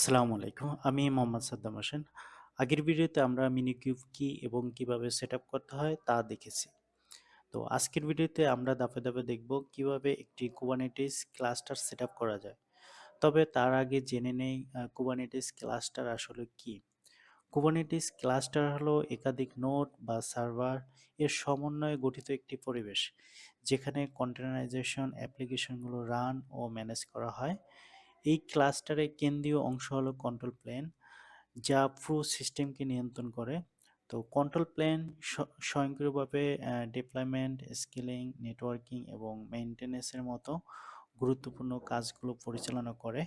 আসসালামু আলাইকুম। আমি মোহাম্মদ সাদ্দাম হোসেন। আগের ভিডিওতে আমরা মিনিকিউব কি এবং কিভাবে সেটআপ করতে হয় তা দেখেছি। তো আজকের ভিডিওতে আমরা ধাপে ধাপে দেখব কিভাবে একটি কুবারনেটিস ক্লাস্টার সেটআপ করা যায়। তবে তার আগে জেনে নেই কুবারনেটিস ক্লাস্টার আসলে কি। কুবারনেটিস ক্লাস্টার হলো একাধিক নোড বা সার্ভার এর সমন্বয়ে গঠিত একটি পরিবেশ, যেখানে কন্টেনারাইজেশন অ্যাপ্লিকেশনগুলো রান ও ম্যানেজ করা হয়। এই ক্লাস্টারের কেন্দ্রীয় অংশ হলো কন্ট্রোল প্লেন, যা পুরো সিস্টেমকে নিয়ন্ত্রণ করে। তো কন্ট্রোল প্লেন স্বয়ংক্রিয়ভাবে ডিপ্লয়মেন্ট, স্কেলিং, নেটওয়ার্কিং এবং মেইনটেনেন্সের মতো গুরুত্বপূর্ণ কাজগুলো পরিচালনা করে।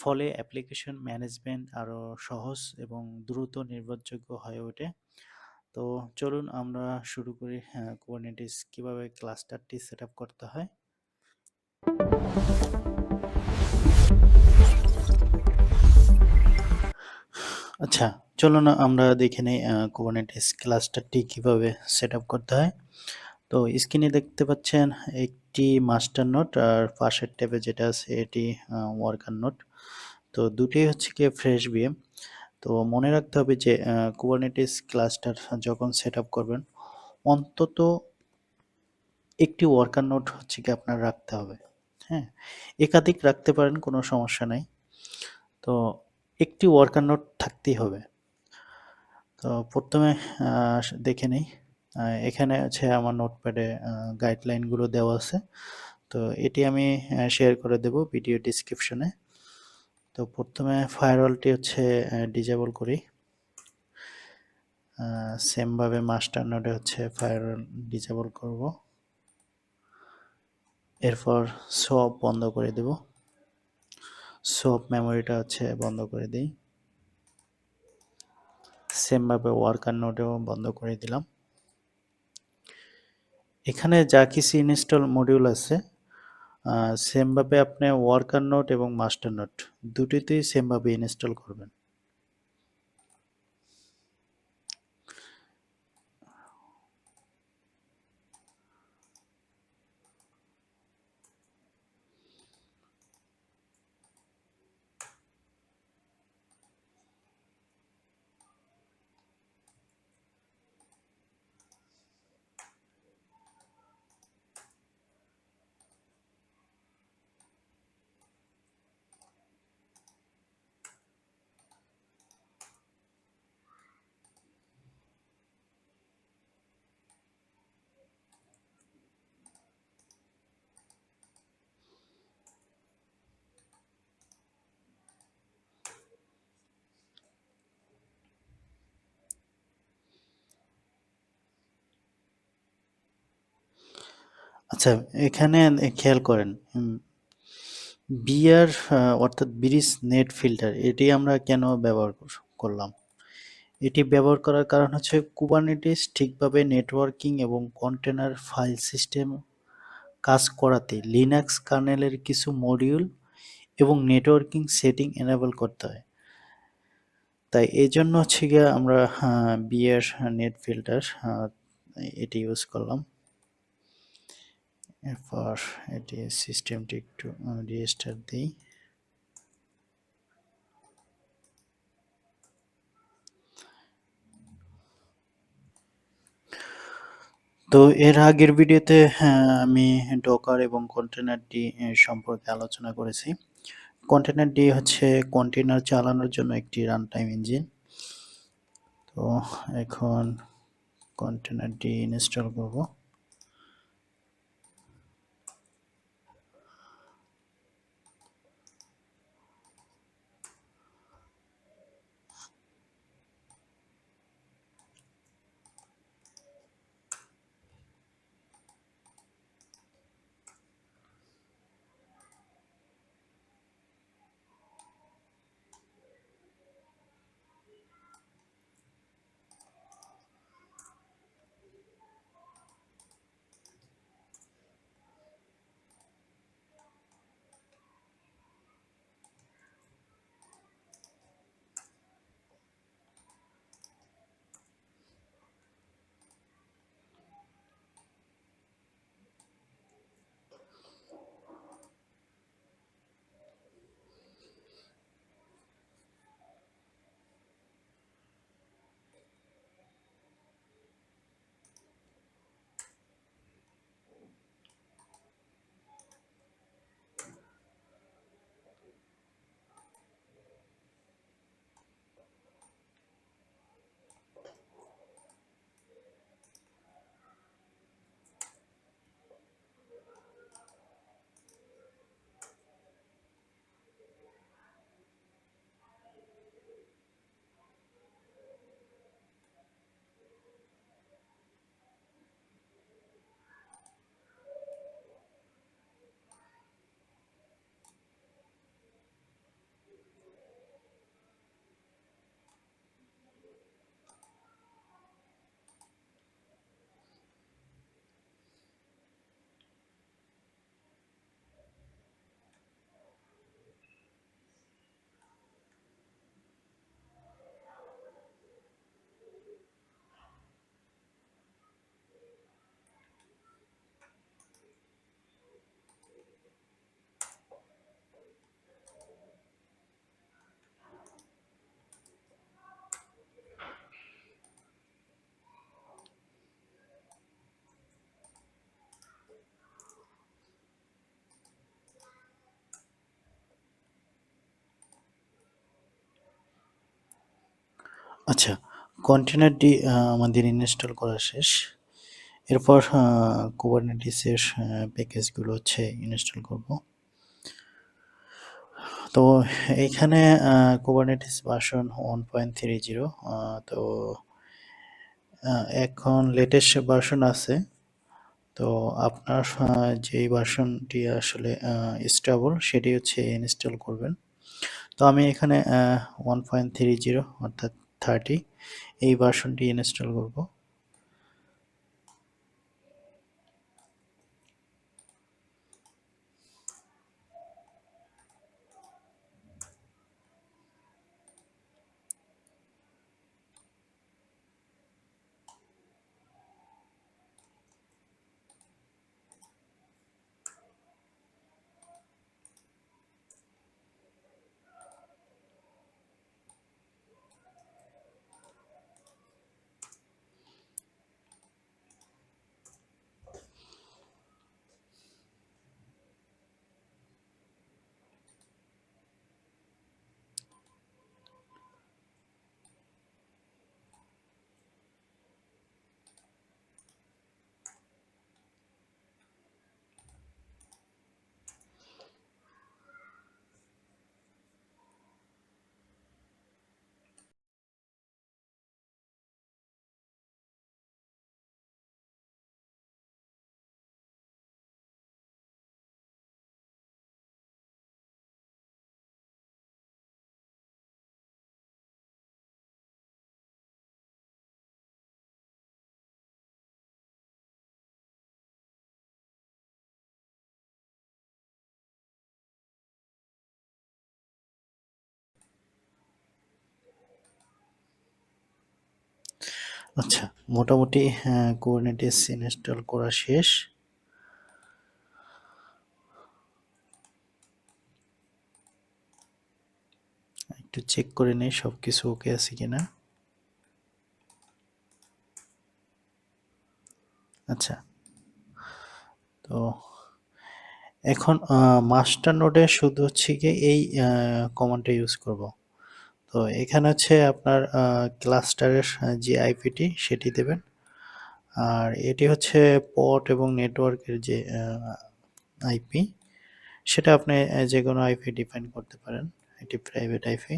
ফলে অ্যাপ্লিকেশন ম্যানেজমেন্ট আরও সহজ এবং দ্রুত নির্ভরযোগ্য হয়ে ওঠে। তো চলুন আমরা শুরু করি কুবারনেটিস কিভাবে ক্লাস্টারটি সেট আপ করতে হয়। আচ্ছা, চলুন আমরা দেখে নেই কুবারনেটিস ক্লাস্টারটি কিভাবে সেট আপ করতে হয়। তো স্ক্রিনে দেখতে পাচ্ছেন একটি মাস্টার নোড আর পাশের ট্যাবে যেটা আছে এটি ওয়ার্কার নোড। তো দুটোই হচ্ছে গিয়ে ফ্রেশ ভিএম। তো মনে রাখতে হবে যে কুবারনেটিস ক্লাস্টার যখন সেট আপ করবেন, অন্তত একটি ওয়ার্কার নোড হচ্ছে কি আপনার রাখতে হবে। হ্যাঁ, একাধিক রাখতে পারেন, কোনো সমস্যা নাই। তো একটি ওয়ার্কার নোড থাকতেই হবে। তো প্রথমে দেখে নেই, এখানে আছে আমার নোটপ্যাডে গাইডলাইনগুলো দেওয়া আছে। তো এটি আমি শেয়ার করে দেব ভিডিও ডিসক্রিপশনে। তো প্রথমে ফায়ারওয়ালটি হচ্ছে ডিজেবল করি। সেমভাবে মাস্টার নোডে হচ্ছে ফায়ারওয়াল ডিজেবল করব। এরপর সোয়াপ বন্ধ করে দেব। সোয়াপ মেমোরিটা হচ্ছে বন্ধ করে দিই। সেমভাবে ওয়ার্কার নোডেও বন্ধ করে দিলাম। এখানে যা কিছু ইনস্টল মডিউল আছে সেমভাবে আপনি ওয়ার্কার নোট এবং মাস্টার নোট দুটিতেই সেমভাবে ইনস্টল করবেন। আচ্ছা, এখানে খেয়াল করেন, বিআর অর্থাৎ ব্রিজ নেট ফিল্টার এটি আমরা কেন ব্যবহার করলাম। এটি ব্যবহার করার কারণ হচ্ছে কুবারনেটিস ঠিকভাবে নেটওয়ার্কিং এবং কন্টেনার ফাইল সিস্টেম কাজ করাতে লিনাক্স কার্নেলের কিছু মডিউল এবং নেটওয়ার্কিং সেটিং এনেবল করতে হয়। তাই এই জন্য হচ্ছে গিয়ে আমরা বিআর নেট ফিল্টার এটি ইউজ করলাম। এরপর এটি সিস্টেমটি একটু রিস্টার্ট দিই। তো এর আগের ভিডিওতে আমি ডকার এবং কন্টেনারটি সম্পর্কে আলোচনা করেছি। কন্টেনারটি হচ্ছে কন্টেনার চালানোর জন্য একটি রান টাইম ইঞ্জিন। তো এখন কন্টেনারটি ইনস্টল করব। আচ্ছা, কন্টেনারটি আমাদের ইনস্টল করা শেষ। এরপর কুবারনেটিসের প্যাকেজগুলো হচ্ছে ইনস্টল করব। তো এইখানে কুবারনেটিস ভার্সন 1.30 তো এখন লেটেস্ট ভার্সন আছে। তো আপনার যেই ভার্সনটি আসলে স্টেবল সেটি হচ্ছে ইনস্টল করবেন। তো আমি এখানে 1.30 অর্থাৎ 30 এই ভার্সনটি ইনস্টল করব। আচ্ছা, মোটামুটি কুবারনেটিস ইনস্টল করা শেষ। একটু চেক করে নেই সবকিছু ওকে আছে কিনা। আচ্ছা, তো এখন মাস্টার নোডে শুধু হচ্ছে গিয়ে এই কমান্ডটা ইউজ করব। তো এখানে হচ্ছে আপনার ক্লাস্টারের যে আইপিটি সেটি দেবেন। আর এটি হচ্ছে পোর্ট এবং নেটওয়ার্কের যে আইপি সেটা আপনি যে কোনো আইপি ডিফাইন করতে পারেন। এটি প্রাইভেট আইপি।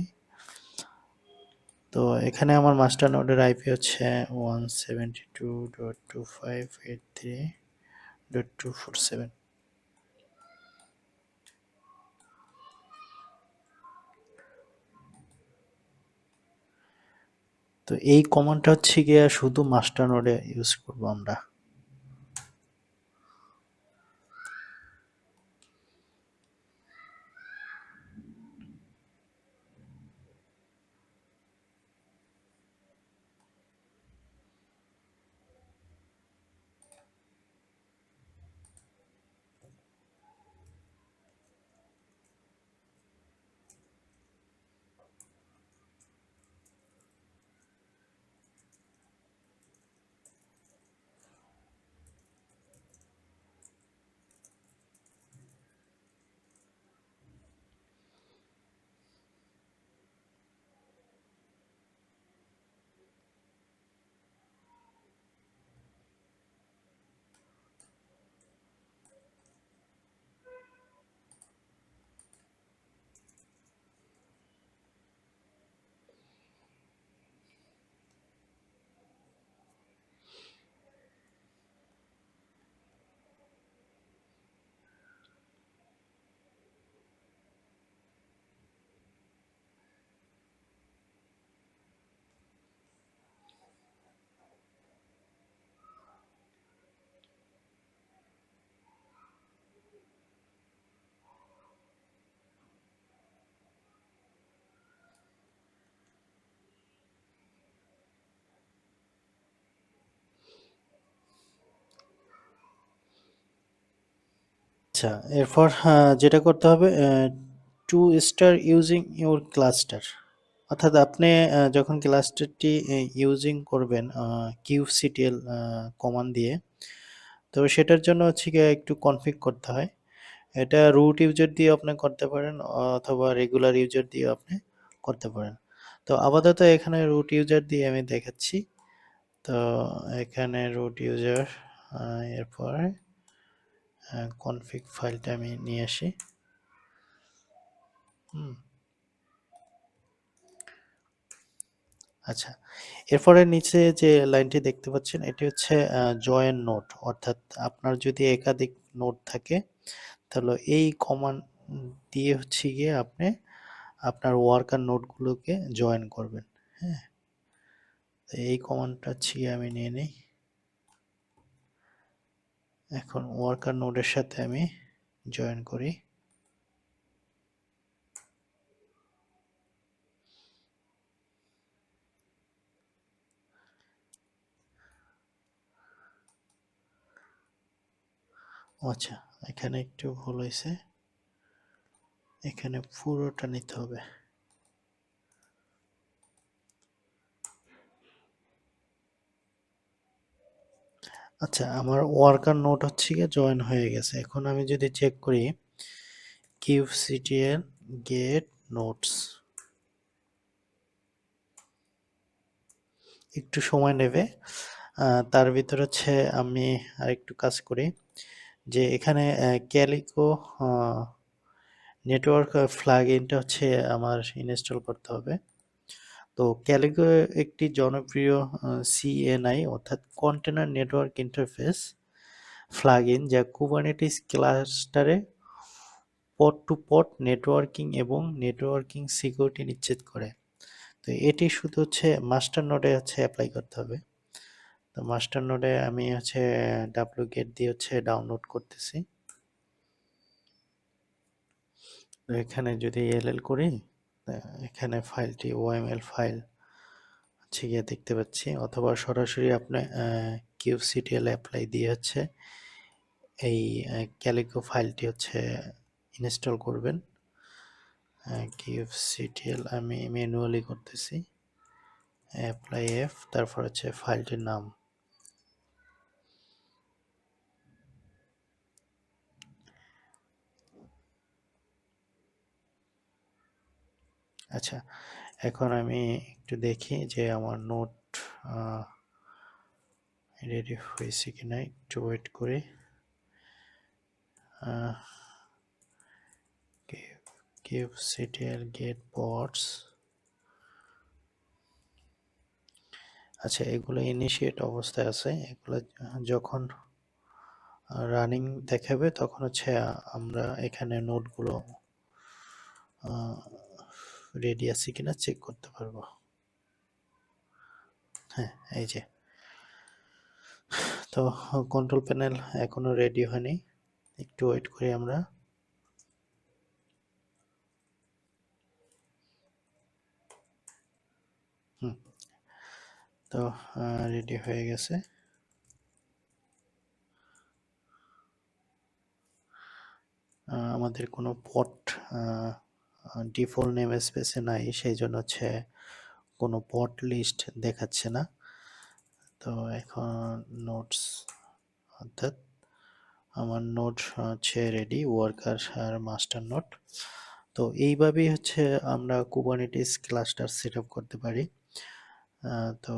তো এখানে আমার মাস্টার নোডের আইপি হচ্ছে 172.2583.247। তো এই কমান্ডটা হচ্ছে গিয়ে শুধু মাস্টার নোডে ইউজ করব আমরা। আচ্ছা, এরপর যেটা করতে হবে to star using your cluster, অর্থাৎ আপনি যখন ক্লাস্টারটি ইউজিং করবেন কিউসিটিএল কমান্ড দিয়ে, তো সেটার জন্য হচ্ছে গিয়ে একটু কনফিগ করতে হয়। এটা রুট ইউজার দিয়ে আপনি করতে পারেন অথবা রেগুলার ইউজার দিয়ে আপনি করতে পারেন। তো আপাতত এখানে রুট ইউজার দিয়ে আমি দেখাচ্ছি। তো এখানে রুট ইউজার, এরপরে কনফিগ ফাইলটা আমি নিয়ে আসি। আচ্ছা, এরপরে নিচে যে লাইনটি দেখতে পাচ্ছেন এটি হচ্ছে জয়েন নোড, অর্থাৎ আপনার যদি একাধিক নোড থাকে তাহলে এই কমান্ড দিয়ে হচ্ছে গিয়ে আপনি আপনার ওয়ার্কার নোডগুলোকে জয়েন করবেন। হ্যাঁ, এই কমান্ডটা হচ্ছে গিয়ে আমি নিয়ে নিই। এখন ওয়ার্কার নোডের সাথে আমি জয়েন করি। আচ্ছা, এখানে একটু ভুল হয়েছে, এখানে পুরোটা নিতে হবে। আচ্ছা, আমার ওয়ার্কার নোড হচ্ছে গিয়ে জয়েন হয়ে গেছে। এখন আমি যদি চেক করি kubectl get nodes, একটু সময় নেবে। তার ভিতর হচ্ছে আমি আরেকটু কাজ করি যে এখানে ক্যালিকো নেটওয়ার্ক প্লাগইনটা হচ্ছে আমার ইনস্টল করতে হবে। তো ক্যালিকো একটি জনপ্রিয় সিএনআই অর্থাৎ কন্টেনার নেটওয়ার্ক ইন্টারফেস প্লাগইন যা কুবারনেটিস ক্লাস্টারে পড টু পড নেটওয়ার্কিং এবং নেটওয়ার্কিং সিকিউরিটি নিশ্চিত করে। তো এটি শুধু হচ্ছে মাস্টার নোডে হচ্ছে অ্যাপ্লাই করতে হবে। তো মাস্টার নোডে আমি হচ্ছে wget দিয়ে হচ্ছে ডাউনলোড করতেছি। তো এখানে যদি এলএল করি, এখানে ফাইলটি ওএমএল ফাইল হচ্ছে গিয়ে দেখতে পাচ্ছি, অথবা সরাসরি আপনি kubectl অ্যাপ্লাই দিয়ে হচ্ছে এই ক্যালিকো ফাইলটি হচ্ছে ইনস্টল করবেন। kubectl আমি ম্যানুয়ালি করতেছি, অ্যাপ্লাই এফ, তারপর হচ্ছে ফাইলটির নাম। আচ্ছা, এখন আমি একটু দেখি যে আমার নোট রেডি হয়েছে কিনা, একটু ওয়েট করি। kubectl get pods, আচ্ছা এগুলো ইনিশিয়েট অবস্থায় আছে, এগুলো যখন রানিং দেখাবে তখন হচ্ছে আমরা এখানে নোটগুলো রেডি আছে কিনা চেক করতে পারবো। হ্যাঁ, এই যে, তো কন্ট্রোল প্যানেল এখনো রেডি হয়নি, একটু ওয়েট করি আমরা। তো রেডি হয়ে গেছে। আমাদের কোনো পট ডিফল্ট নেম স্পেসে নাই, সেই জন্য হচ্ছে কোনো পট লিস্ট দেখাচ্ছে না। তো এখন নোটস, অর্থাৎ আমার নোট হচ্ছে রেডি, ওয়ার্কার আর মাস্টার নোট। তো এইভাবেই হচ্ছে আমরা কুবারনেটিস ক্লাস্টার সেট আপ করতে পারি। তো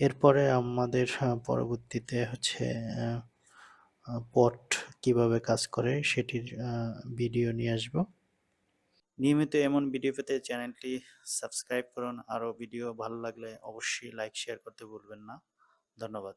এরপরে আমাদের পরবর্তীতে হচ্ছে পট কিভাবে কাজ করে সেটির ভিডিও নিয়ে আসবো। নিয়মিত এমন ভিডিও পেতে চ্যানেলটি সাবস্ক্রাইব করুন। আরও ভিডিও ভালো লাগলে অবশ্যই লাইক শেয়ার করতে ভুলবেন না। ধন্যবাদ।